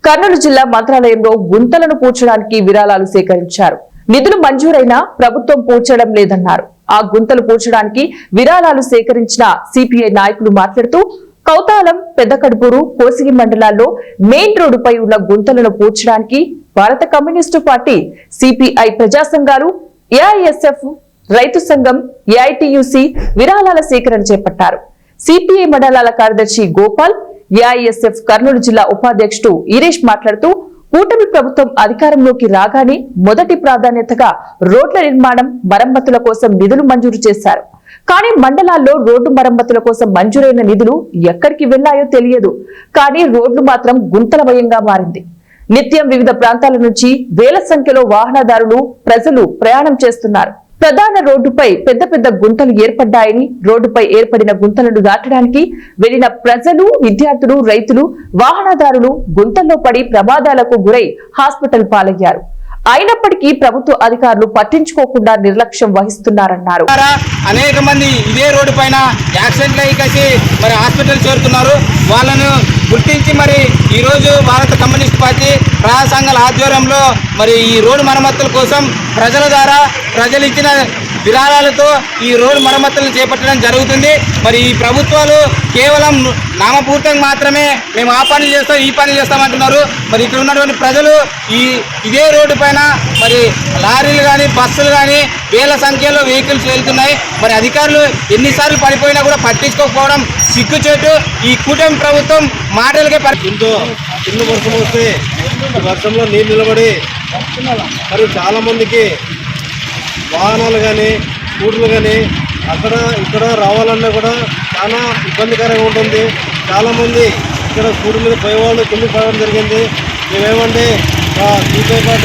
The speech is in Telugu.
కర్నూలు జిల్లా మంత్రాలయంలో గుంతలను పూడ్చడానికి విరాళాలు సేకరించారు. నిధులు మంజూరైనా ప్రభుత్వం పూడ్చడం లేదన్నారు. ఆ గుంతలు పూడ్చడానికి విరాళాలు సేకరించిన సిపిఐ నాయకులు మాట్లాడుతూ కౌతాలం, పెద్దకడుపూరు, కోసిగి మండలాల్లో మెయిన్ రోడ్డుపై ఉన్న గుంతలను పూడ్చడానికి భారత కమ్యూనిస్టు పార్టీ, సిపిఐ ప్రజా సంఘాలు, ఏఐఎస్ఎఫ్ రైతు సంఘం, ఏఐటియుసి విరాళాల సేకరణ చేపట్టారు. సిపిఐ మండలాల కార్యదర్శి గోపాల్, ఏఐఎస్ఎఫ్ కర్నూలు జిల్లా ఉపాధ్యక్షుడు ఈరేష్ మాట్లాడుతూ కూటమి ప్రభుత్వం అధికారంలోకి రాగానే మొదటి ప్రాధాన్యతగా రోడ్ల నిర్మాణం, మరమ్మతుల కోసం నిధులు మంజూరు చేశారు. కానీ మండలాల్లో రోడ్డు మరమ్మతుల కోసం మంజూరైన నిధులు ఎక్కడికి వెళ్లాయో తెలియదు. కానీ రోడ్లు మాత్రం గుంతలమయంగా మారింది. నిత్యం వివిధ ప్రాంతాల నుంచి వేల సంఖ్యలో వాహనదారులు, ప్రజలు ప్రయాణం చేస్తున్నారు. ప్రధాన రోడ్డుపై పెద్ద పెద్ద గుంతలు ఏర్పడ్డాయని, రోడ్డుపై ఏర్పడిన గుంతలను దాటడానికి వెళ్లిన ప్రజలు, విద్యార్థులు, రైతులు, వాహనదారులు గుంతల్లో పడి ప్రమాదాలకు గురై హాస్పిటల్ పాలయ్యారు. అయినప్పటికీ ప్రభుత్వ అధికారులు పట్టించుకోకుండా నిర్లక్ష్యం వహిస్తున్నారన్నారు. అనేక మంది ఇదే రోడ్డు పైన యాక్సిడెంట్లు అయ్యి మరి హాస్పిటల్ చేరుతున్నారు. వాళ్ళను గుర్తించి మరి ఈరోజు భారత కమ్యూనిస్ట్ పార్టీ ప్రజా సంఘాల ఆధ్వర్యంలో మరి ఈ రోడ్డు మరమ్మతుల కోసం ప్రజల ద్వారా ప్రజలు ఇచ్చిన విరాళాలతో ఈ రోడ్డు మరమ్మతులను చేపట్టడం జరుగుతుంది. మరి ఈ ప్రభుత్వాలు కేవలం నామపూర్తంగా మాత్రమే మేము ఆ పనులు చేస్తాం, ఈ పనులు చేస్తామంటున్నారు. మరి ఇక్కడ ఉన్నటువంటి ప్రజలు ఇదే రోడ్డు పైన మరి లారీలు కానీ, బస్సులు కానీ వేల సంఖ్యలో వెహికల్స్ వెళ్తున్నాయి. మరి అధికారులు ఎన్నిసార్లు పడిపోయినా కూడా పట్టించుకోకపోవడం సిగ్గుచేటు. ఈ కూటమి ప్రభుత్వం మాటలకే చిన్న వర్షం వస్తే వర్షంలో నీళ్ళు నిలబడి మరి చాలామందికి వాహనాలు కానీ, స్కూటర్లు కానీ అక్కడ ఇక్కడ రావాలన్నా కూడా చాలా ఇబ్బందికరంగా ఉంటుంది. చాలామంది ఇక్కడ స్కూటర్ మీద పోయేవాళ్ళు కింద పడడం జరిగింది. మేమేమంటే సిపిఐ పార్టీ